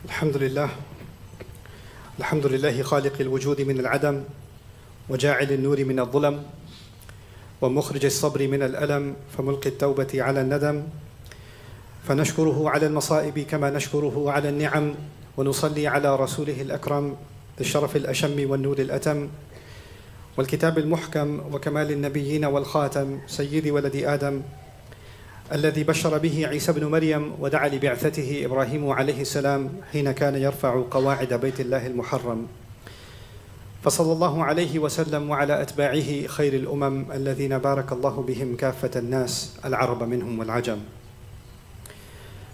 الحمد لله. الحمد لله خالق الوجود من العدم، وجاعل النور من الظلم، ومخرج الصبر من الألم، فملقي التوبة على الندم. فنشكره على المصائب كما نشكره على النعم، ونصلي على رسوله الأكرم ذي الشرف الأشم والنور الأتم والكتاب المحكم وكمال النبيين والخاتم، سيد ولد آدم الذي بشر به عيسى بن مريم ودعا لبعثته إبراهيم عليه السلام حين كان يرفع قواعد بيت الله المحرم. فصلى الله عليه وسلم وعلى أتباعه خير الأمم الذين بارك الله بهم كافة الناس، العرب منهم والعجم.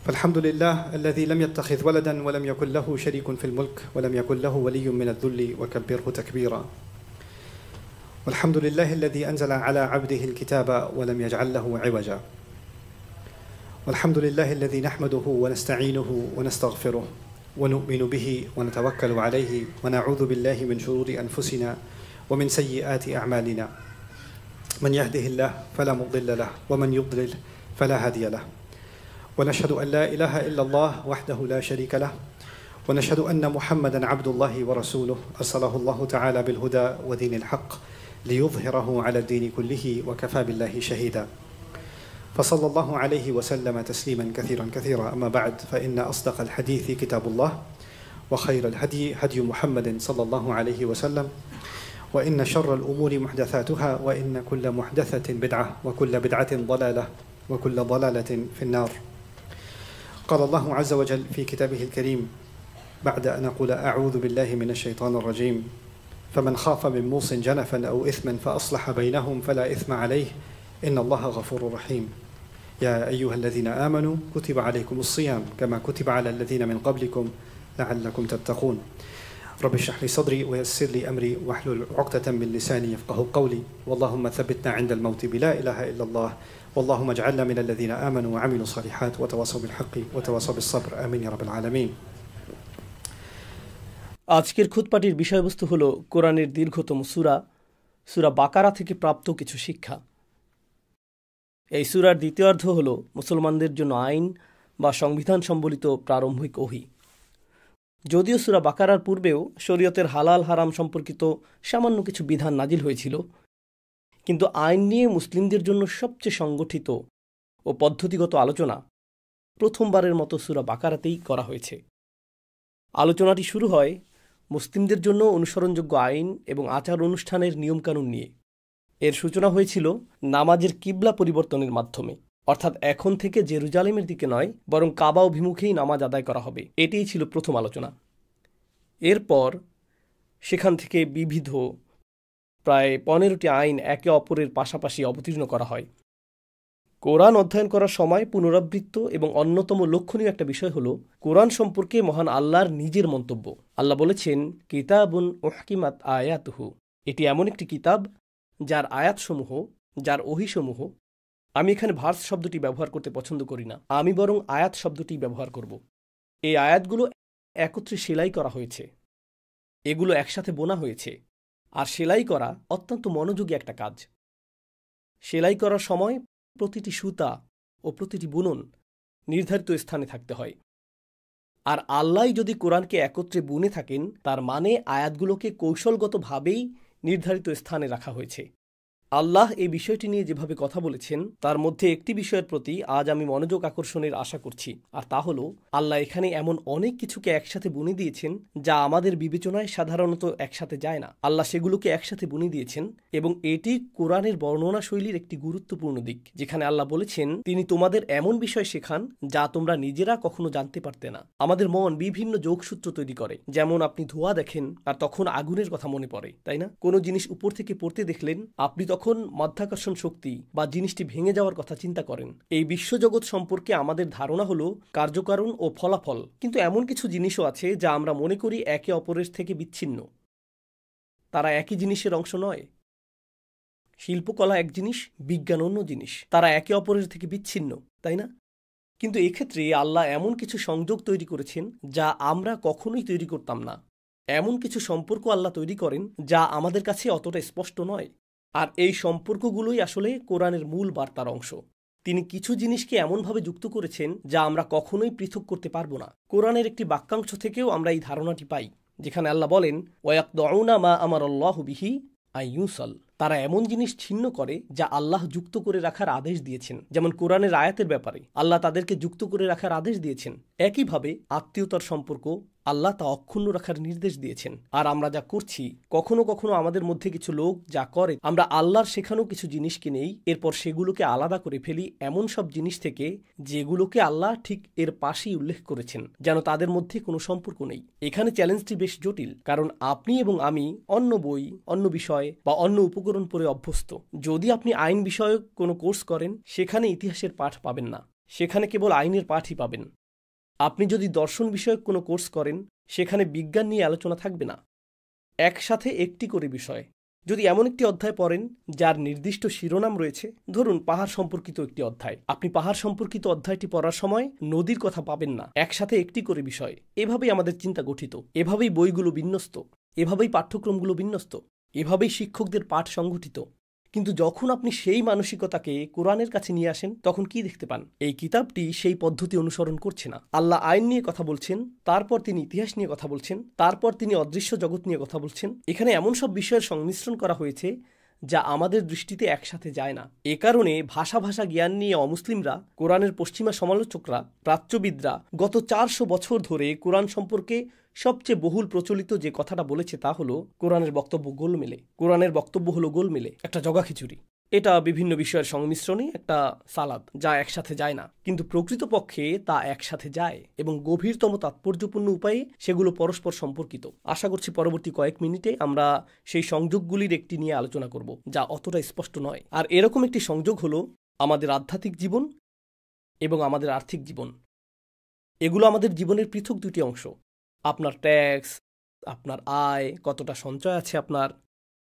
فالحمد لله الذي لم يتخذ ولدا ولم يكن له شريك في الملك ولم يكن له ولي من الذل وكبره تكبيرا. والحمد لله الذي أنزل على عبده الكتاب ولم يجعل له عوجا. والحمد لله الذي نحمده ونستعينه ونستغفره ونؤمن به ونتوكل عليه، ونعوذ بالله من شرور أنفسنا ومن سيئات أعمالنا. من يهده الله فلا مضل له، ومن يضلل فلا هادي له. ونشهد أن لا إله إلا الله وحده لا شريك له، ونشهد أن محمدا عبد الله ورسوله أرسله الله تعالى بالهدى ودين الحق ليظهره على الدين كله، وكفى بالله شهيدا. فصلى الله عليه وسلم تسليما كثيرا كثيرا. أما بعد، فإن أصدق الحديث كتاب الله، وخير الهدي هدي محمد صلى الله عليه وسلم، وإن شر الأمور محدثاتها، وإن كل محدثة بدعة، وكل بدعة ضلالة، وكل ضلالة في النار. قال الله عز وجل في كتابه الكريم بعد أن أقول أعوذ بالله من الشيطان الرجيم: فمن خاف من موص جنفا أو إثما فأصلح بينهم فلا إثم عليه إن الله غفور رحيم. يا أيها الذين آمنوا كتب عليكم الصيام كما كتب على الذين من قبلكم لعلكم تتقون. رب اشرح لي صدري ويسر لي أمري واحلل عقدة من لساني يفقهوا قولي. واللهم ثبتنا عند الموت بلا إله إلا الله. واللهم اجعلنا من الذين آمنوا وعملوا الصالحات وتواصوا بالحق وتواصوا بالصبر. آمين يا رب العالمين. আজকের খুতবাটির বিষয়বস্তু হলো কোরআনের দীর্ঘতম সূরা সূরা বাকারা থেকে প্রাপ্ত কিছু শিক্ষা। এই সূরার দ্বিতীয়ার্ধ হল মুসলমানদের জন্য আইন বা সংবিধান সম্বলিত প্রারম্ভিক ওহী। যদিও সূরা বাকারার পূর্বেও শরীয়তের হালাল হারাম সম্পর্কিত সামান্য কিছু বিধান নাজিল হয়েছিল, কিন্তু আইন নিয়ে মুসলিমদের জন্য সবচেয়ে সংগঠিত ও পদ্ধতিগত আলোচনা প্রথমবারের মতো সূরা বাকারাতেই করা হয়েছে। আলোচনাটি শুরু হয় মুসলিমদের জন্য অনুসরণযোগ্য আইন এবং আচার অনুষ্ঠানের নিয়মকানুন নিয়ে। এর সূচনা হয়েছিল নামাজের কিবলা পরিবর্তনের মাধ্যমে, অর্থাৎ এখন থেকে জেরুজালেমের দিকে নয়, বরং কাবা অভিমুখেই নামাজ আদায় করা হবে। এটিই ছিল প্রথম আলোচনা। এরপর সেখান থেকে বিবিধ প্রায় 15টি আইন একে অপরের পাশাপাশি অবতীর্ণ করা হয়। কোরআন অধ্যয়ন করার সময় পুনরাবৃত্ত এবং অন্যতম লক্ষণীয় একটা বিষয় হল কোরআন সম্পর্কে মহান আল্লাহর নিজের মন্তব্য। আল্লাহ বলেছেন, কিতাবুন উহকিমাত আয়াতুহু, এটি এমন একটি কিতাব যার আয়াতসমূহ, যার ওহীসমূহ, আমি এখানে ভার্স শব্দটি ব্যবহার করতে পছন্দ করি না, আমি বরং আয়াত শব্দটি ব্যবহার করব। এই আয়াতগুলো একত্রে সেলাই করা হয়েছে, এগুলো একসাথে বোনা হয়েছে। আর সেলাই করা অত্যন্ত মনোযোগী একটা কাজ। সেলাই করার সময় প্রতিটি সুতা ও প্রতিটি বুনন নির্ধারিত স্থানে থাকতে হয়। আর আল্লাহ যদি কোরআনকে একত্রে বুনে থাকেন, তার মানে আয়াতগুলোকে কৌশলগতভাবেই নির্ধারিত স্থানে রাখা হয়েছে। আল্লাহ এই বিষয়টি নিয়ে যেভাবে কথা বলেছেন, তার মধ্যে একটি বিষয়ের প্রতি আজ আমি মনোযোগ আকর্ষণের আশা করছি, আর তা হল আল্লাহ এখানে এমন অনেক কিছুকে একসাথে বুনে দিয়েছেন যা আমাদের বিবেচনায় সাধারণত একসাথে যায় না। আল্লাহ সেগুলোকে একসাথে বুনে দিয়েছেন, এবং এটি কোরআনের বর্ণনা শৈলীর একটি গুরুত্বপূর্ণ দিক, যেখানে আল্লাহ বলেছেন তিনি তোমাদের এমন বিষয় শেখান যা তোমরা নিজেরা কখনো জানতে পারতে না। আমাদের মন বিভিন্ন যোগসূত্র তৈরি করে। যেমন আপনি ধোঁয়া দেখেন আর তখন আগুনের কথা মনে পড়ে, তাই না? কোনো জিনিস উপর থেকে পড়তে দেখলেন, আপনি তখন মাধ্যাকর্ষণ শক্তি বা জিনিসটি ভেঙে যাওয়ার কথা চিন্তা করেন। এই বিশ্বজগৎ সম্পর্কে আমাদের ধারণা হলো কার্যকারণ ও ফলাফল, কিন্তু এমন কিছু জিনিসও আছে যা আমরা মনে করি একে অপরের থেকে বিচ্ছিন্ন। তারা একই জিনিসের অংশ নয়। শিল্পকলা এক জিনিস, বিজ্ঞান অন্য জিনিস। তারা একে অপরের থেকে বিচ্ছিন্ন, তাই না? কিন্তু এক্ষেত্রে আল্লাহ এমন কিছু সংযোগ তৈরি করেছেন যা আমরা কখনোই তৈরি করতাম না। এমন কিছু সম্পর্ক আল্লাহ তৈরি করেন যা আমাদের কাছে অতটা স্পষ্ট নয়। আর এই সম্পর্কগুলোই আসলে কোরআনের মূল বার্তার অংশ। তিনি কিছু জিনিসকে এমনভাবে যুক্ত করেছেন যা আমরা কখনোই পৃথক করতে পারবো না। কোরআনের একটি বাক্যাংশ থেকেও আমরা এই ধারণাটি পাই, যেখানে আল্লাহ বলেন, ওয়ায়াকদউনা মা আমারাল্লাহু বিহি আইয়ুসাল। তারা এমন জিনিস ছিন্ন করে যা আল্লাহ যুক্ত করে রাখার আদেশ দিয়েছেন। যেমন কোরআনের আয়াতের ব্যাপারে আল্লাহ তাদেরকে যুক্ত করে রাখার আদেশ দিয়েছেন, একইভাবে আত্মীয়তার সম্পর্ক আল্লাহ তা অক্ষুণ্ণ রাখার নির্দেশ দিয়েছেন। আর আমরা যা করছি, কখনো কখনো আমাদের মধ্যে কিছু লোক যা করে, আমরা আল্লাহর শেখানো কিছু জিনিসকে নেই, এরপর সেগুলোকে আলাদা করে ফেলি এমন সব জিনিস থেকে যেগুলোকে আল্লাহ ঠিক এর পাশেই উল্লেখ করেছেন, যেন তাদের মধ্যে কোনো সম্পর্ক নেই। এখানে চ্যালেঞ্জটি বেশ জটিল, কারণ আপনি এবং আমি অন্য বই, অন্য বিষয় বা অন্য উপকরণ পড়ে অভ্যস্ত। যদি আপনি আইন বিষয়ক কোনো কোর্স করেন, সেখানে ইতিহাসের পাঠ পাবেন না, সেখানে কেবল আইনের পাঠই পাবেন। আপনি যদি দর্শন বিষয়ক কোনো কোর্স করেন, সেখানে বিজ্ঞান নিয়ে আলোচনা থাকবে না, একসাথে একটি করে বিষয়। যদি এমন একটি অধ্যায় পড়েন যার নির্দিষ্ট শিরোনাম রয়েছে, ধরুন পাহাড় সম্পর্কিত একটি অধ্যায়, আপনি পাহাড় সম্পর্কিত অধ্যায়টি পড়ার সময় নদীর কথা পাবেন না, একসাথে একটি করে বিষয়। এভাবেই আমাদের চিন্তা গঠিত, এভাবেই বইগুলো বিন্যস্ত, এভাবেই পাঠ্যক্রমগুলো বিন্যস্ত, এভাবেই শিক্ষকদের পাঠ সংগঠিত। কিন্তু যখন আপনি সেই মানসিকতাকে কোরআনের কাছে নিয়ে আসেন, তখন কি দেখতে পান? এই কিতাবটি সেই পদ্ধতি অনুসরণ করছে না। আল্লাহ আইন নিয়ে কথা বলছেন, তারপর তিনি ইতিহাস নিয়ে কথা বলছেন, তারপর তিনি অদৃশ্য জগৎ নিয়ে কথা বলছেন। এখানে এমন সব বিষয়ের সংমিশ্রণ করা হয়েছে যা আমাদের দৃষ্টিতে একসাথে যায় না। এ কারণে ভাষা জ্ঞান নিয়ে অমুসলিমরা, কোরআনের পশ্চিমা সমালোচকরা, প্রাচ্যবিদরা গত 400 বছর ধরে কোরআন সম্পর্কে সবচেয়ে বহুল প্রচলিত যে কথাটা বলেছে তা হলো কোরআনের বক্তব্য গোলমেলে। কোরআনের বক্তব্য হলো গোলমেলে, একটা জগা খিচুড়ি। এটা বিভিন্ন বিষয়ের সংমিশ্রণে একটা সালাদ, যা একসাথে যায় না। কিন্তু প্রকৃতপক্ষে তা একসাথে যায় এবং গভীরতম তাৎপর্যপূর্ণ উপায়ে সেগুলো পরস্পর সম্পর্কিত। আশা করছি পরবর্তী কয়েক মিনিটে আমরা সেই সংযোগগুলির একটি নিয়ে আলোচনা করব, যা অতটা স্পষ্ট নয়। আর এরকম একটি সংযোগ হলো আমাদের আধ্যাত্মিক জীবন এবং আমাদের আর্থিক জীবন। এগুলো আমাদের জীবনের পৃথক দুটি অংশ। আপনার ট্যাক্স, আপনার আয়, কতটা সঞ্চয় আছে আপনার,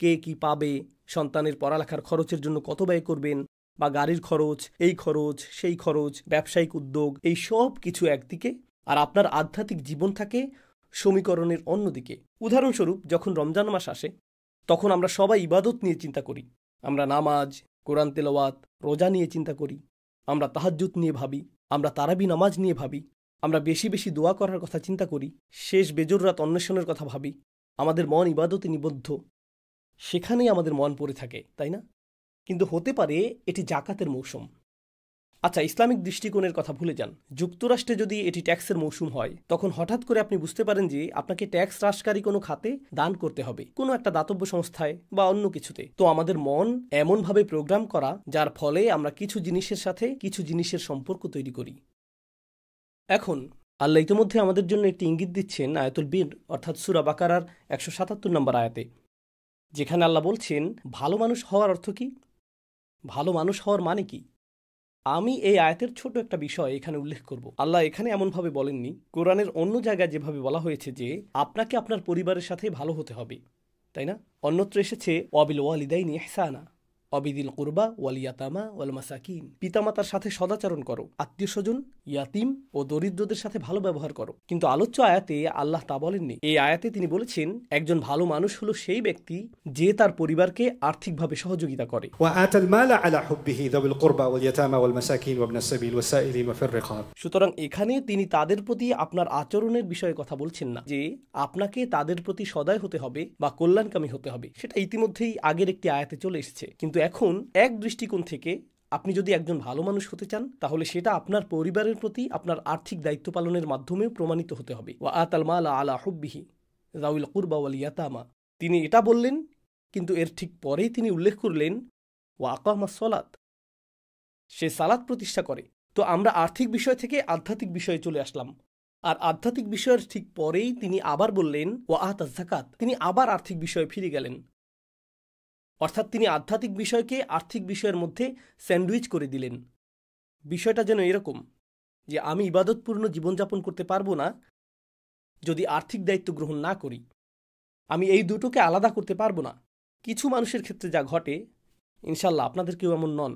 কে কি পাবে, সন্তানের পড়ালেখার খরচের জন্য কত ব্যয় করবেন, বা গাড়ির খরচ, এই খরচ, সেই খরচ, ব্যবসায়িক উদ্যোগ, এই সব কিছু একদিকে, আর আপনার আধ্যাত্মিক জীবন থাকে সমীকরণের অন্যদিকে। উদাহরণস্বরূপ, যখন রমজান মাস আসে, তখন আমরা সবাই ইবাদত নিয়ে চিন্তা করি। আমরা নামাজ, কোরআন তেলাওয়াত, রোজা নিয়ে চিন্তা করি। আমরা তাহাজ্জুদ নিয়ে ভাবি, আমরা তারাবি নামাজ নিয়ে ভাবি, আমরা বেশি বেশি দোয়া করার কথা চিন্তা করি, শেষ বেজোর রাত অন্বেষণের কথা ভাবি। আমাদের মন ইবাদতে নিবদ্ধ, সেখানেই আমাদের মন পড়ে থাকে, তাই না? কিন্তু হতে পারে এটি জাকাতের মৌসুম। আচ্ছা, ইসলামিক দৃষ্টিকোণের কথা ভুলে যান। যুক্তরাষ্ট্রে যদি এটি ট্যাক্সের মৌসুম হয়, তখন হঠাৎ করে আপনি বুঝতে পারেন যে আপনাকে ট্যাক্স হ্রাসকারী কোনো খাতে দান করতে হবে, কোনো একটা দাতব্য সংস্থায় বা অন্য কিছুতে। তো আমাদের মন এমনভাবে প্রোগ্রাম করা, যার ফলে আমরা কিছু জিনিসের সাথে কিছু জিনিসের সম্পর্ক তৈরি করি। এখন আল্লাহ ইতিমধ্যে আমাদের জন্য একটি ইঙ্গিত দিচ্ছেন আয়াতুল বীর, অর্থাৎ সূরা বাকারার 177 নম্বর আয়াতে, যেখানে আল্লাহ বলছেন ভালো মানুষ হওয়ার অর্থ কি, ভালো মানুষ হওয়ার মানে কি। আমি এই আয়াতের ছোট একটা বিষয় এখানে উল্লেখ করব। আল্লাহ এখানে এমনভাবে বলেননি। কোরআনের অন্য জায়গায় যেভাবে বলা হয়েছে যে আপনাকে আপনার পরিবারের সাথে ভালো হতে হবে, তাই না? অন্যত্র এসেছে ওয়াবিল ওয়ালিদাইনি ইহসানা অবিদিল কুরবা ওয়াল ইয়াতামা ওয়াল মাসাকিন, পিতামাতার সাথে সদাচরণ করো, আত্মীয় স্বজন, ইয়াতিম ও দরিদ্রদের সাথে ভালো ব্যবহার করো। কিন্তু আলোচ্য আয়াতে আল্লাহ তা বলেননি। এই আয়াতে তিনি বলেছেন একজন ভালো মানুষ হলো সেই ব্যক্তি যে তার পরিবারকে আর্থিকভাবে সহযোগিতা করে। সুতরাং এখানে তিনি তাদের প্রতি আপনার আচরণের বিষয়ে কথা বলছেন না, যে আপনাকে তাদের প্রতি সদয় হতে হবে বা কল্যাণকামী হতে হবে। সেটা ইতিমধ্যেই আগের একটি আয়াতে চলে এসেছে। কিন্তু এখন এক দৃষ্টিকোণ থেকে আপনি যদি একজন ভালো মানুষ হতে চান, তাহলে সেটা আপনার পরিবারের প্রতি আপনার আর্থিক দায়িত্ব পালনের মাধ্যমেও প্রমাণিত হতে হবে। ওয়া আতাল মালা আলা হুব্বিহি যাউল কুরবা ওয়াল ইয়াতামা, তিনি এটা বললেন, কিন্তু এর ঠিক পরেই তিনি উল্লেখ করলেন ওয়া আকামাস সালাত, সে সালাত প্রতিষ্ঠা করে। তো আমরা আর্থিক বিষয় থেকে আধ্যাত্মিক বিষয়ে চলে আসলাম, আর আধ্যাত্মিক বিষয়ের ঠিক পরেই তিনি আবার বললেন ওয়া আতাজ যাকাত, তিনি আবার আর্থিক বিষয়ে ফিরে গেলেন। অর্থাৎ তিনি আধ্যাত্মিক বিষয়কে আর্থিক বিষয়ের মধ্যে স্যান্ডউইচ করে দিলেন। বিষয়টা যেন এরকম যে আমি ইবাদতপূর্ণ জীবনযাপন করতে পারবো না যদি আর্থিক দায়িত্ব গ্রহণ না করি। আমি এই দুটোকে আলাদা করতে পারবো না। কিছু মানুষের ক্ষেত্রে যা ঘটে, ইনশাল্লাহ আপনাদের কেউ এমন নন,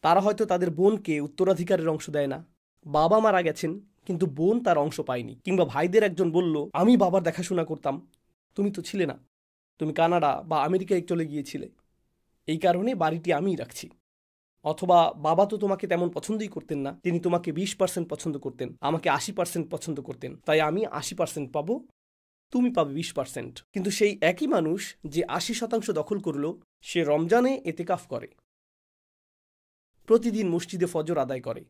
তারা হয়তো তাদের বোনকে উত্তরাধিকারের অংশ দেয় না। বাবা মারা গেছেন কিন্তু বোন তার অংশ পায়নি, কিংবা ভাইদের একজন বলল আমি বাবার দেখাশোনা করতাম, তুমি তো ছিলে না, তুমি কানাডা বা আমেরিকায় চলে গিয়েছিলে, এই কারণে বাড়িটি আমিই রাখছি। অথবা বাবা তো তোমাকে তেমন পছন্দই করতেন না, তিনি তোমাকে 20% পছন্দ করতেন, আমাকে 80% পছন্দ করতেন, তাই আমি 80% পাবো, তুমি পাবে 20%। কিন্তু সেই একই মানুষ যে 80% দখল করল, সে রমজানে এতেকাফ করে, প্রতিদিন মসজিদে ফজর আদায় করে,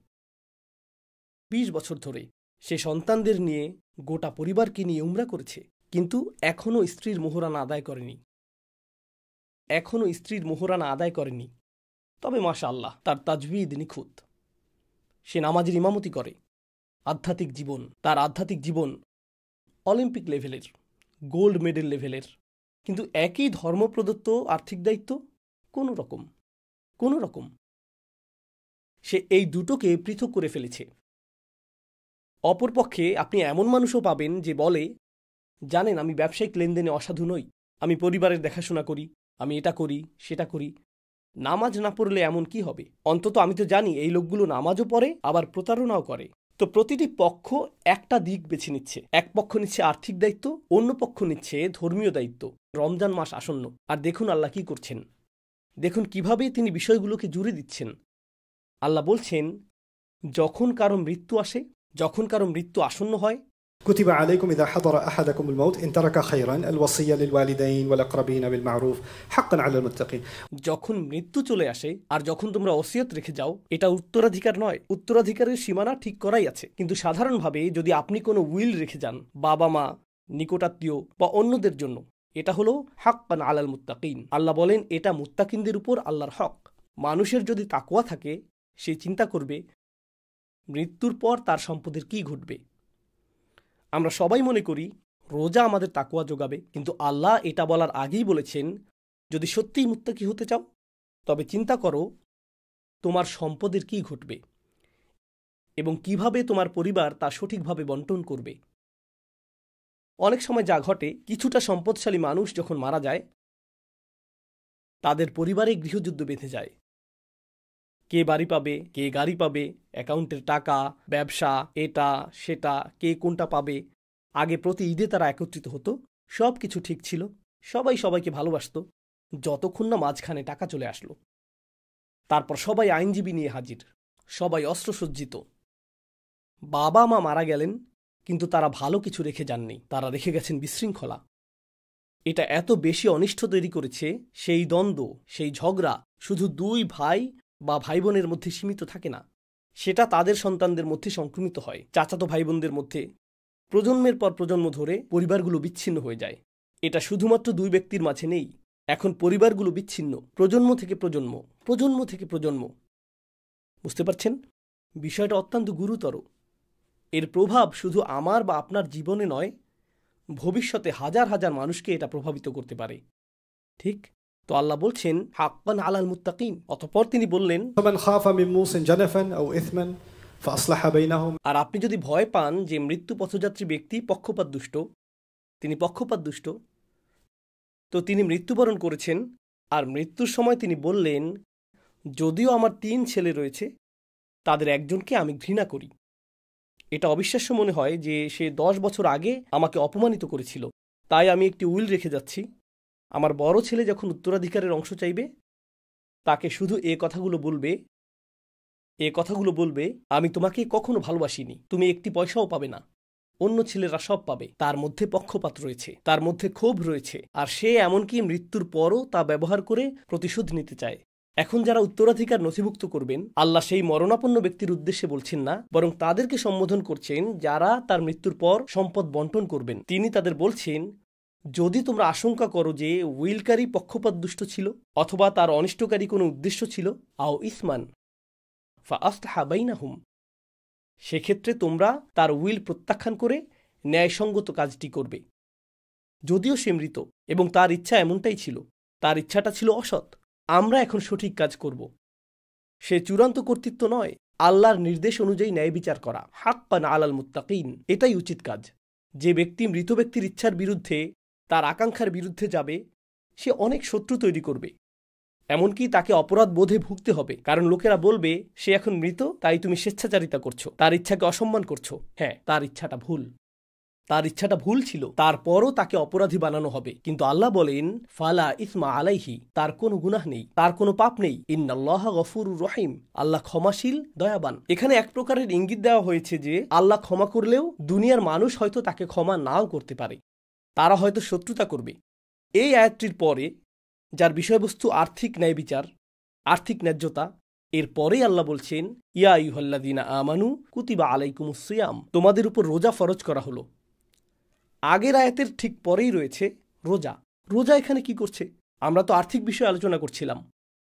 20 বছর ধরে সে সন্তানদের নিয়ে, গোটা পরিবারকে নিয়ে উমরা করেছে, কিন্তু এখনও স্ত্রীর মোহরানা আদায় করেনি। তবে মাশাআল্লাহ, তার তাজবিদ নিখুঁত, সে নামাজের ইমামতি করে। তার আধ্যাত্মিক জীবন অলিম্পিক লেভেলের, গোল্ড মেডেল লেভেলের, কিন্তু একই ধর্ম প্রদত্ত আর্থিক দায়িত্ব কোনো রকম সে এই দুটোকে পৃথক করে ফেলেছে। অপরপক্ষে আপনি এমন মানুষও পাবেন যে বলে, জানেন আমি ব্যবসায়িক লেনদেনে অসাধু নই, আমি পরিবারের দেখাশোনা করি, আমি এটা করি সেটা করি, নামাজ না পড়লে এমন কি হবে, অন্তত আমি তো জানি এই লোকগুলো নামাজও পড়ে আবার প্রতারণাও করে। তো প্রতিটি পক্ষ একটা দিক বেছে নিচ্ছে, এক পক্ষ নিচ্ছে আর্থিক দায়িত্ব, অন্য পক্ষ নিচ্ছে ধর্মীয় দায়িত্ব। রমজান মাস আসন্ন, আর দেখুন আল্লাহ কি করছেন, দেখুন কিভাবে তিনি বিষয়গুলোকে জুড়ে দিচ্ছেন। আল্লাহ বলছেন, যখন কারো মৃত্যু আসন্ন হয়, كتب عليكم إذا حضر أحدكم الموت إن ترك خيرا الوصية للوالدين والأقربين بالمعروف حقا على المتقين। যখন মৃত্যু চলে আসে আর যখন তোমরা ওসিয়ত রেখে যাও, এটা উত্তরাধিকার নয়, উত্তরাধিকারের সীমানা ঠিক করাই আছে। কিন্তু সাধারণভাবে যদি আপনি কোনো উইল রেখে যান, বাবা মা, নিকটাত্মীয় বা অন্যদের জন্য, এটা হলো হাক্কান আলাল মুত্তাকিন। আল্লাহ বলেন, এটা মুত্তাকিনদের উপর আল্লাহর হক। মানুষের যদি তাকওয়া থাকে, সে চিন্তা করবে মৃত্যুর পর তার সম্পদের কি ঘটবে। আমরা সবাই মনে করি রোজা আমাদের তাকওয়া যোগাবে, কিন্তু আল্লাহ এটা বলার আগেই বলেছেন, যদি সত্যিই মুত্তাকি হতে চাও তবে চিন্তা করো তোমার সম্পদের কি ঘটবে এবং কিভাবে তোমার পরিবার তা সঠিকভাবে বন্টন করবে। অনেক সময় যা ঘটে, কিছুটা সম্পদশালী মানুষ যখন মারা যায়, তাদের পরিবারে গৃহযুদ্ধ বেঁধে যায়। কে বাড়ি পাবে, কে গাড়ি পাবে, অ্যাকাউন্টের টাকা, ব্যবসা, এটা সেটা, কে কোনটা পাবে। আগে প্রতি ঈদে তারা একত্রিত হতো, সব কিছু ঠিক ছিল, সবাই সবাইকে ভালোবাসত, যতক্ষণ না মাঝখানে টাকা চলে আসলো। তারপর সবাই আইনজীবী নিয়ে হাজির, সবাই অস্ত্রসজ্জিত। বাবা মা মারা গেলেন, কিন্তু তারা ভালো কিছু রেখে যাননি, তারা রেখে গেছেন বিশৃঙ্খলা। এটা এত বেশি অনিষ্ট তৈরি করেছে, সেই দ্বন্দ্ব, সেই ঝগড়া শুধু দুই ভাই বা ভাই বোনের মধ্যে সীমিত থাকে না, সেটা তাদের সন্তানদের মধ্যে সংক্রমিত হয়, চাচাতো ভাই বোনদের মধ্যে। প্রজন্মের পর প্রজন্ম ধরে পরিবারগুলো বিচ্ছিন্ন হয়ে যায়। এটা শুধুমাত্র দুই ব্যক্তির মাঝে নেই, এখন পরিবারগুলো বিচ্ছিন্ন প্রজন্ম থেকে প্রজন্ম। বুঝতে পারছেন, বিষয়টা অত্যন্ত গুরুতর। এর প্রভাব শুধু আমার বা আপনার জীবনে নয়, ভবিষ্যতে হাজার হাজার মানুষকে এটা প্রভাবিত করতে পারে। ঠিক তো আল্লাহ বলছেন, হাক্কান আলাল মুত্তাকিন। অতঃপর তিনি বললেন, فمن خاف من موص جنفا أو إثما فأصلح بينهم। আর আপনি যদি ভয় পান যে মৃত্যু পথযাত্রী ব্যক্তি তিনি পক্ষপাতদুষ্ট, তো তিনি মৃত্যুবরণ করেছেন, আর মৃত্যুর সময় তিনি বললেন, যদিও আমার 3 ছেলে রয়েছে, তাদের একজনকে আমি ঘৃণা করি। এটা অবিশ্বাস্য মনে হয় যে সে 10 বছর আগে আমাকে অপমানিত করেছিল, তাই আমি একটি উইল রেখে যাচ্ছি। আমার বড় ছেলে যখন উত্তরাধিকারের অংশ চাইবে, তাকে শুধু এ কথাগুলো বলবে, আমি তোমাকে কখনো ভালোবাসিনি, তুমি একটি পয়সাও পাবে না, অন্য ছেলেরা সব পাবে। তার মধ্যে পক্ষপাত রয়েছে, তার মধ্যে ক্ষোভ রয়েছে, আর সে এমনকি মৃত্যুর পরও তা ব্যবহার করে প্রতিশোধ নিতে চায়। এখন যারা উত্তরাধিকার নথিভুক্ত করবেন, আল্লাহ সেই মরণাপন্ন ব্যক্তির উদ্দেশ্যে বলছেন না, বরং তাদেরকে সম্বোধন করছেন যারা তার মৃত্যুর পর সম্পদ বন্টন করবেন। তিনি তাদের বলছেন, যদি তোমরা আশঙ্কা করো যে উইলকারী পক্ষপাতদুষ্ট ছিল অথবা তার অনিষ্টকারী কোনো উদ্দেশ্য ছিল, আও ইসমান ফাআসলাহা বাইনাহুম, সেক্ষেত্রে তোমরা তার উইল প্রত্যাখ্যান করে ন্যায়সঙ্গত কাজটি করবে। যদিও সে মৃত এবং তার ইচ্ছা এমনটাই ছিল, তার ইচ্ছাটা ছিল অসৎ, আমরা এখন সঠিক কাজ করব। সে চূড়ান্ত কর্তৃত্ব নয়, আল্লাহর নির্দেশ অনুযায়ী ন্যায় বিচার করা, হাক্কান আলাল মুত্তাকিন, এটাই উচিত কাজ। যে ব্যক্তি মৃত ব্যক্তির ইচ্ছার বিরুদ্ধে, তার আকাঙ্ক্ষার বিরুদ্ধে যাবে, সে অনেক শত্রু তৈরি করবে, এমনকি তাকে অপরাধ বোধে ভুগতে হবে, কারণ লোকেরা বলবে সে এখন মৃত, তাই তুমি স্বেচ্ছাচারিতা করছো, তার ইচ্ছাকে অসম্মান করছো। হ্যাঁ, তার ইচ্ছাটা ভুল। তার ইচ্ছাটা ভুল ছিল, তারপরও তাকে অপরাধী বানানো হবে। কিন্তু আল্লাহ বলেন, ফালা ইসমা আলাইহি, তার কোনো গুনাহ নেই, তার কোনো পাপ নেই। ইন্নাল্লাহা গফুরুর রহিম, আল্লাহ ক্ষমাশীল, দয়াবান। এখানে এক প্রকারের ইঙ্গিত দেওয়া হয়েছে যে আল্লাহ ক্ষমা করলেও দুনিয়ার মানুষ হয়তো তাকে ক্ষমা নাও করতে পারে, তারা হয়তো শত্রুতা করবে। এই আয়াতটির পরে, যার বিষয়বস্তু আর্থিক ন্যায় বিচার, আর্থিক ন্যায্যতা, এর পরেই আল্লাহ বলছেন, ইয়া আইয়ুহাল্লাযীনা আমানু কুতিবা আলাইকুমুস সিয়াম, তোমাদের উপর রোজা ফরজ করা হলো। আগের আয়াতের ঠিক পরেই রয়েছে রোজা। রোজা এখানে কি করছে? আমরা তো আর্থিক বিষয়ে আলোচনা করছিলাম।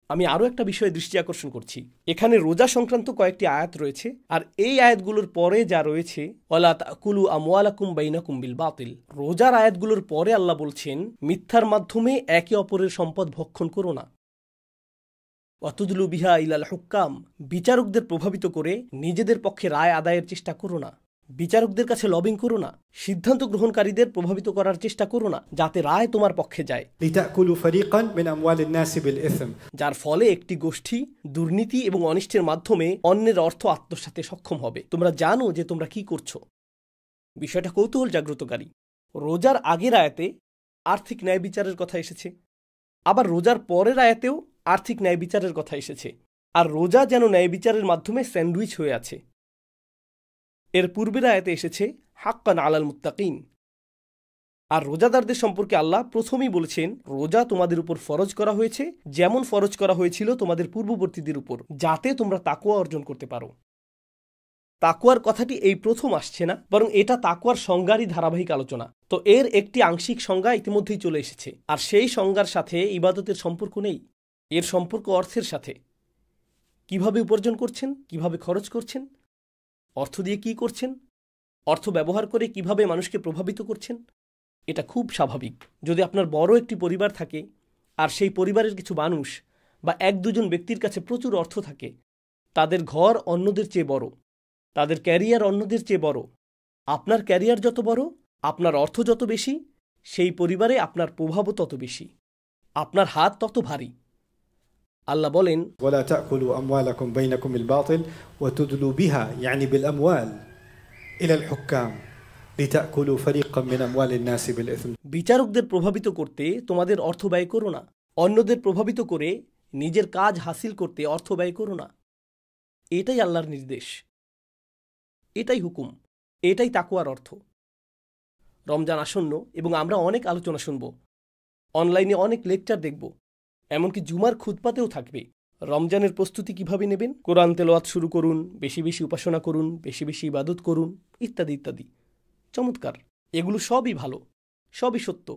আমি আরও একটা বিষয়ে দৃষ্টি আকর্ষণ করছি। এখানে রোজা সংক্রান্ত কয়েকটি আয়াত রয়েছে, আর এই আয়াতগুলোর পরে যা রয়েছে, ওয়ালা তাকুলু আমওয়ালাকুম বাইনাকুম বিল বাতিল, রোজার আয়াতগুলোর পরে আল্লাহ বলছেন, মিথ্যার মাধ্যমে একে অপরের সম্পদ ভক্ষণ করো না। ওয়াতুদলু বিহা ইলাল হুক্কাম, বিচারকদের প্রভাবিত করে নিজেদের পক্ষে রায় আদায়ের চেষ্টা করো না। বিচারকদের কাছে লবিং করো না, সিদ্ধান্ত গ্রহণকারীদের প্রভাবিত করার চেষ্টা করো না যাতে রায় তোমার পক্ষে যায়। লিতাকুলু ফারিকান মিন আমওয়ালিন নাসি বিল ইসম, যার ফলে একটি গোষ্ঠী দুর্নীতি এবং অনিষ্টের মাধ্যমে অন্যের অর্থ আত্মসাতে সক্ষম হবে। তোমরা জানো যে তোমরা কি করছো। বিষয়টা কৌতূহল জাগ্রতকারী। রোজার আগের আয়াতে আর্থিক ন্যায় বিচারের কথা এসেছে, আবার রোজার পরের আয়াতেও আর্থিক ন্যায় বিচারের কথা এসেছে। আর রোজা যেন ন্যায় বিচারের মাধ্যমে স্যান্ডউইচ হয়ে আছে। এর পূর্বের আয়াতে এসেছে হাক্কান আলাল মুত্তাকিন। আর রোজাদারদের সম্পর্কে আল্লাহ প্রথমেই বলেছেন, রোজা তোমাদের উপর ফরজ করা হয়েছে যেমন ফরজ করা হয়েছিল তোমাদের পূর্ববর্তীদের উপর, যাতে তোমরা তাকওয়া অর্জন করতে পারো। তাকওয়ার কথাটি এই প্রথম আসছে না, বরং এটা তাকওয়ার সংজ্ঞারই ধারাবাহিক আলোচনা। তো এর একটি আংশিক সংজ্ঞা ইতিমধ্যেই চলে এসেছে, আর সেই সংজ্ঞার সাথে ইবাদতের সম্পর্ক নেই। এর সম্পর্ক অর্থের সাথে। কিভাবে উপার্জন করছেন, কিভাবে খরচ করছেন, অর্থ দিয়ে কি করছেন, অর্থ ব্যবহার করে কিভাবে মানুষকে প্রভাবিত করছেন, এটা খুব স্বাভাবিক। যদি আপনার বড় একটি পরিবার থাকে আর সেই পরিবারের কিছু মানুষ বা এক দুজন ব্যক্তির কাছে প্রচুর অর্থ থাকে, তাদের ঘর অন্যদের চেয়ে বড়, তাদের ক্যারিয়ার অন্যদের চেয়ে বড়, আপনার ক্যারিয়ার যত বড়, আপনার অর্থ যত বেশি, সেই পরিবারে আপনার প্রভাবও তত বেশি, আপনার হাত তত ভারী। আল্লাহ বলেন, ওয়ালা তাকুলু আমওয়ালাকুম বাইনাকুম বিল বাতিল ওয়া তুদলু বিহা ইয়ানি বিল আমওয়াল ইলাল হুক্কাম লিতাকুলু ফারিকাম মিন আমওয়ালিন নাসি বিল ইসম, বিচারকদের প্রভাবিত করতে তোমাদের অর্থ ব্যয় করো না, অন্যদের প্রভাবিত করে নিজের কাজ হাসিল করতে অর্থ ব্যয় করো না। এটাই আল্লাহর নির্দেশ, এটাই হুকুম, এটাই তাকওয়ার অর্থ। রমজান আসন্ন এবং আমরা অনেক আলোচনা শুনব, অনলাইনে অনেক লেকচার দেখব, এমনকি জুমার খুতবাতেও থাকবে। রমজানের প্রস্তুতি কিভাবে নেবেন, কোরআন তেলাওয়াত শুরু করুন, বেশি বেশি উপাসনা করুন, বেশি বেশি ইবাদত করুন, ইত্যাদি ইত্যাদি। চমৎকার, এগুলো সবই ভালো, সবই সত্য।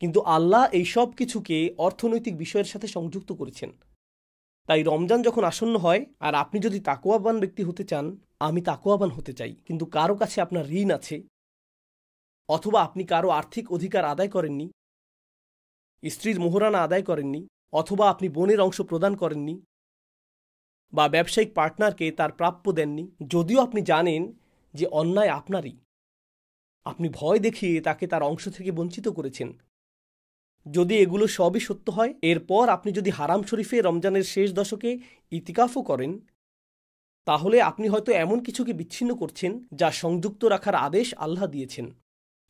কিন্তু আল্লাহ এই সব কিছুকে অর্থনৈতিক বিষয়ের সাথে সংযুক্ত করেছেন। তাই রমজান যখন আসন্ন হয় আর আপনি যদি তাকওয়াবান ব্যক্তি হতে চান, আমি তাকওয়াবান হতে চাই, কিন্তু কারো কাছে আপনার ঋণ আছে, অথবা আপনি কারো আর্থিক অধিকার আদায় করেননি, স্ত্রীর মোহরানা আদায় করেননি, অথবা আপনি বোনের অংশ প্রদান করেননি, বা ব্যবসায়িক পার্টনারকে তার প্রাপ্য দেননি, যদিও আপনি জানেন যে অন্যায় আপনারই, আপনি ভয় দেখিয়ে তাকে তার অংশ থেকে বঞ্চিত করেছেন। যদি এগুলো সবই সত্য হয়, এরপর আপনি যদি হারাম শরীফে রমজানের শেষ দশকে ইতিকাফও করেন, তাহলে আপনি হয়তো এমন কিছুকে বিচ্ছিন্ন করছেন যা সংযুক্ত রাখার আদেশ আল্লাহ দিয়েছেন।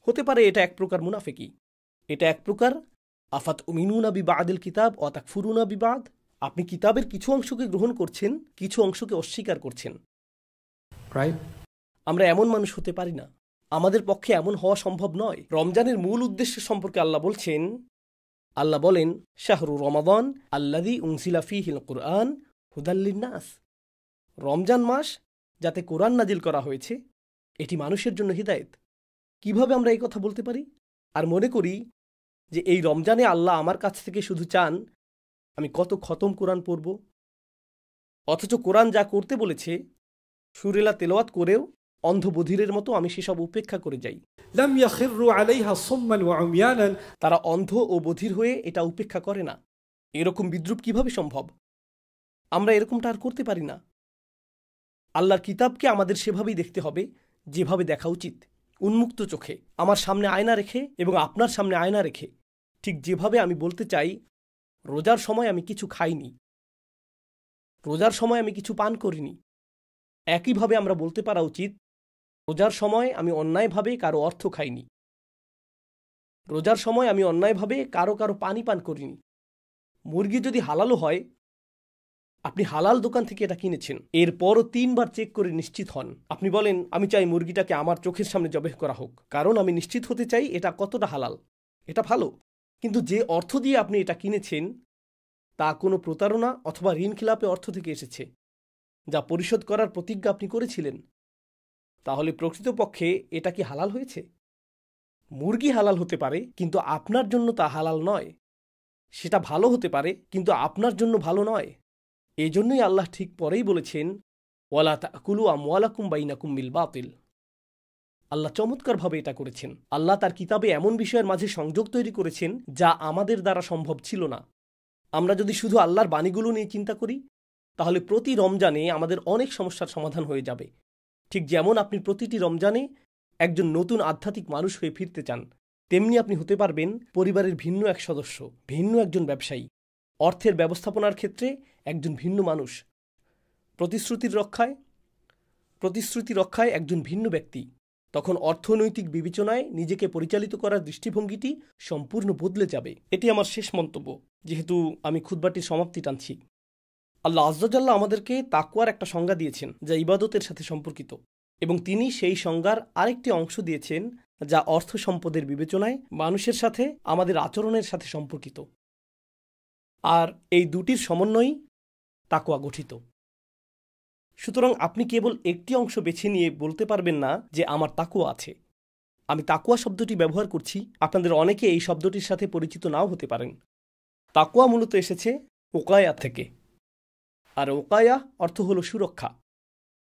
হতে পারে এটা এক প্রকার মুনাফিকি, এটা এক প্রকার আফাত উমিনুনা বিবাদিল কিতাব ও তাকফুরুনা বিবাদ। আপনি কিতাবের কিছু অংশকে গ্রহণ করছেন, কিছু অংশকে অস্বীকার করছেন। আমরা এমন মানুষ হতে পারি না, আমাদের পক্ষে এমন হওয়া সম্ভব নয়। রমজানের মূল উদ্দেশ্য সম্পর্কে আল্লাহ বলেন, শাহরু রমাদান আল্লাযী উনজিলা ফীহিল কুরআন হুদাল লিন্নাস, রমজান মাস যাতে কোরআন নাজিল করা হয়েছে, এটি মানুষের জন্য হিদায়েত। কিভাবে আমরা এই কথা বলতে পারি আর মনে করি যে এই রমজানে আল্লাহ আমার কাছ থেকে শুধু চান আমি কত খতম কোরআন পড়ব, অথচ কোরআন যা করতে বলেছে সুরেলা তেলাওয়াত করেও অন্ধ বধিরের মতো আমি সেসব উপেক্ষা করে যাই। লাম ইয়াখিরু আলাইহা সুম্মান ওয়া উময়ানান, তারা অন্ধ ও বধির হয়ে এটা উপেক্ষা করে না। এরকম বিদ্রুপ কিভাবে সম্ভব? আমরা এরকমটা আর করতে পারি না। আল্লাহর কিতাবকে আমাদের সেভাবেই দেখতে হবে যেভাবে দেখা উচিত, উন্মুক্ত চোখে, আমার সামনে আয়না রেখে এবং আপনার সামনে আয়না রেখে। ঠিক যেভাবে আমি বলতে চাই রোজার সময় আমি কিছু খাইনি, রোজার সময় আমি কিছু পান করিনি, একইভাবে আমরা বলতে পারা উচিত রোজার সময় আমি অন্যায়ভাবে কারো অর্থ খাইনি। রোজার সময় আমি অন্যায়ভাবে কারো পানি পান করিনি। মুরগি যদি হালালও হয়, আপনি হালাল দোকান থেকে এটা কিনেছেন, এরপরও 3 বার চেক করে নিশ্চিত হন। আপনি বলেন, আমি চাই মুরগিটাকে আমার চোখের সামনে জবাই করা হোক, কারণ আমি নিশ্চিত হতে চাই এটা কতটা হালাল। এটা ভালো, কিন্তু যে অর্থ দিয়ে আপনি এটা কিনেছেন তা কোনো প্রতারণা অথবা ঋণ খিলাপে অর্থ থেকে এসেছে, যা পরিশোধ করার প্রতিজ্ঞা আপনি করেছিলেন। তাহলে প্রকৃতপক্ষে এটা কি হালাল হয়েছে? মুরগি হালাল হতে পারে, কিন্তু আপনার জন্য তা হালাল নয়। সেটা ভালো হতে পারে, কিন্তু আপনার জন্য ভালো নয়। এই জন্যই আল্লাহ ঠিক পরেই বলেছেন, ওয়ালা তাকুলু আমওয়ালাকুম বাইনাকুম বিল বাতিল। আল্লাহ চমৎকারভাবে এটা করেছেন। আল্লাহ তার কিতাবে এমন বিষয়ের মাঝে সংযোগ তৈরি করেছেন যা আমাদের দ্বারা সম্ভব ছিল না। আমরা যদি শুধু আল্লাহর বাণীগুলো নিয়ে চিন্তা করি, তাহলে প্রতি রমজানে আমাদের অনেক সমস্যার সমাধান হয়ে যাবে। ঠিক যেমন আপনি প্রতিটি রমজানে একজন নতুন আধ্যাত্মিক মানুষ হয়ে ফিরতে চান, তেমনি আপনি হতে পারবেন পরিবারের ভিন্ন এক সদস্য, ভিন্ন একজন ব্যবসায়ী, অর্থের ব্যবস্থাপনার ক্ষেত্রে একজন ভিন্ন মানুষ, প্রতিশ্রুতি রক্ষায় একজন ভিন্ন ব্যক্তি। তখন অর্থনৈতিক বিবেচনায় নিজেকে পরিচালিত করার দৃষ্টিভঙ্গিটি সম্পূর্ণ বদলে যাবে। এটি আমার শেষ মন্তব্য, যেহেতু আমি খুতবাটির সমাপ্তি টানছি। আল্লাহ আজ্জাজাল্লাহ আমাদেরকে তাকওয়ার একটা সংজ্ঞা দিয়েছেন যা ইবাদতের সাথে সম্পর্কিত, এবং তিনি সেই সংজ্ঞার আরেকটি অংশ দিয়েছেন যা অর্থ সম্পদের বিবেচনায় মানুষের সাথে আমাদের আচরণের সাথে সম্পর্কিত। আর এই দুটির সমন্বয়েই তাকওয়া গঠিত। সুতরাং আপনি কেবল একটি অংশ বেছে নিয়ে বলতে পারবেন না যে আমার তাকওয়া আছে। আমি তাকওয়া শব্দটি ব্যবহার করছি, আপনাদের অনেকে এই শব্দটির সাথে পরিচিত নাও হতে পারেন। তাকওয়া মূলত এসেছে ওকায়া থেকে, আর ওকায়া অর্থ হল সুরক্ষা।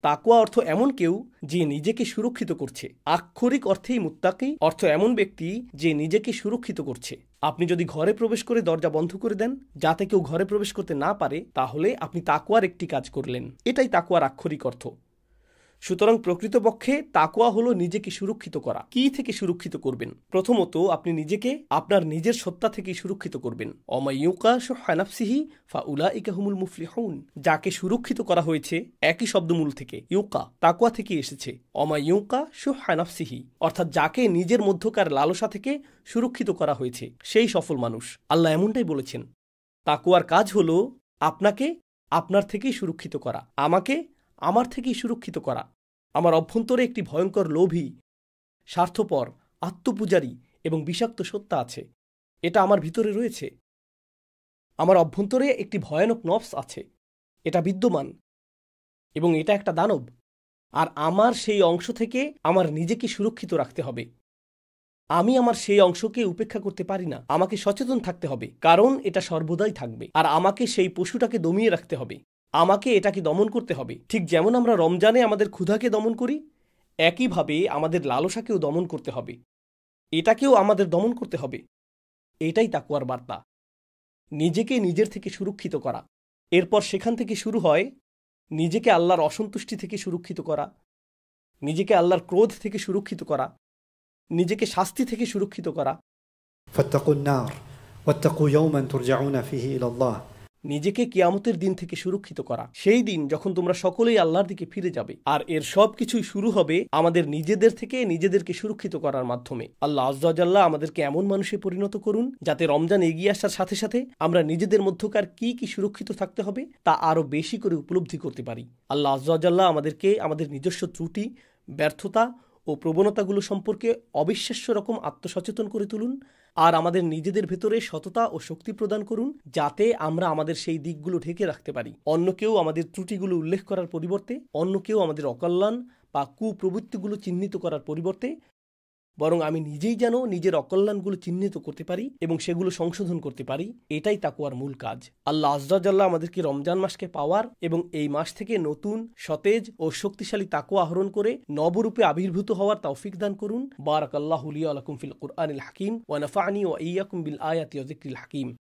তাকওয়া অর্থ এমন কেউ যে নিজেকে সুরক্ষিত করছে। আক্ষরিক অর্থেই মুত্তাকি অর্থ এমন ব্যক্তি যে নিজেকে সুরক্ষিত করছে। আপনি যদি ঘরে প্রবেশ করে দরজা বন্ধ করে দেন যাতে কেউ ঘরে প্রবেশ করতে না পারে, তাহলে আপনি তাকওয়ার একটি কাজ করলেন। এটাই তাকওয়ার আক্ষরিক অর্থ। সুতরাং প্রকৃতপক্ষে তাকওয়া হলো নিজেকে সুরক্ষিত করা। কি থেকে সুরক্ষিত করবেন? প্রথমত আপনি নিজেকে আপনার নিজের সত্তা থেকে সুরক্ষিত করবেন। অমাইয়ুকা শুহা নাফসিহি ফাউলাইকা হুমুল মুফলিহুন। যাকে সুরক্ষিত করা হয়েছে একই শব্দমূল থেকে, ইউকা, তাকওয়া থেকে এসেছে। অমাইয়ুকা শুহা নাফসিহি, অর্থাৎ যাকে নিজের মধ্যকার লালসা থেকে সুরক্ষিত করা হয়েছে সেই সফল মানুষ। আল্লাহ এমনটাই বলেছেন। তাকওয়ার কাজ হলো আপনাকে আপনার থেকেই সুরক্ষিত করা, আমাকে আমার থেকেই সুরক্ষিত করা। আমার অভ্যন্তরে একটি ভয়ঙ্কর লোভী, স্বার্থপর, আত্মপূজারী এবং বিষাক্ত সত্তা আছে। এটা আমার ভিতরে রয়েছে। আমার অভ্যন্তরে একটি ভয়ানক নফস আছে, এটা বিদ্যমান, এবং এটা একটা দানব। আর আমার সেই অংশ থেকে আমার নিজেকে সুরক্ষিত রাখতে হবে। আমি আমার সেই অংশকে উপেক্ষা করতে পারি না। আমাকে সচেতন থাকতে হবে, কারণ এটা সর্বদাই থাকবে। আর আমাকে সেই পশুটাকে দমিয়ে রাখতে হবে, আমাকে এটাকে দমন করতে হবে। ঠিক যেমন আমরা রমজানে আমাদের ক্ষুধাকে দমন করি, একইভাবে আমাদের লালসাকেও দমন করতে হবে। এটাকেও আমাদের দমন করতে হবে। এটাই তাকওয়ার বার্তা, নিজেকে নিজের থেকে সুরক্ষিত করা। এরপর সেখান থেকে শুরু হয় নিজেকে আল্লাহর অসন্তুষ্টি থেকে সুরক্ষিত করা, নিজেকে আল্লাহর ক্রোধ থেকে সুরক্ষিত করা, নিজেকে শাস্তি থেকে সুরক্ষিত করা। ফাত্তাকুন নার ওয়াত্তাকু ইয়াওমান তুরজাউনা ফিহি ইলাল্লাহ। নিজেকে কিয়ামতের দিন থেকে সুরক্ষিত করা, সেই দিন যখন তোমরা সকলেই আল্লাহর দিকে ফিরে যাবে। আর এর সব কিছুই শুরু হবে আমাদের নিজেদের থেকে নিজেদেরকে সুরক্ষিত করার মাধ্যমে। আল্লাহ আজ্জাজাল্লাহ আমাদেরকে এমন মানুষে পরিণত করুন যাতে রমজান এগিয়ে আসার সাথে সাথে আমরা নিজেদের মধ্যকার কি কি সুরক্ষিত থাকতে হবে তা আরও বেশি করে উপলব্ধি করতে পারি। আল্লাহ আজ্জাজাল্লাহ আমাদেরকে আমাদের নিজস্ব ত্রুটি, ব্যর্থতা ও প্রবণতাগুলো সম্পর্কে অবিশ্বাস্য রকম আত্মসচেতন করে তুলুন, আর আমাদের নিজেদের ভেতরে সততা ও শক্তি প্রদান করুন যাতে আমরা আমাদের সেই দিকগুলো ঢেকে রাখতে পারি। অন্য কেউ আমাদের ত্রুটিগুলো উল্লেখ করার পরিবর্তে, অন্য কেউ আমাদের অকল্যাণ বা কুপ্রবৃত্তিগুলো চিহ্নিত করার পরিবর্তে, বরং আমি নিজেই যেন নিজের অকল্যাণগুলো চিহ্নিত করতে পারি এবং সেগুলো সংশোধন করতে পারি। এটাই তাকওয়ার মূল কাজ। আল্লাহ আজ্জাজাল্লাহ আমাদেরকে রমজান মাসকে পাওয়ার এবং এই মাস থেকে নতুন, সতেজ ও শক্তিশালী তাকওয়া আহরণ করে নবরূপে আবির্ভূত হওয়ার তৌফিক দান করুন। বারাকাল্লাহু লি ওয়া লাকুম ফিল কুরআনিল হাকিম ওয়া নাফা'নি ওয়া ইয়্যাকুম বিল আয়াতি ওয়া যিকরিল হাকিম।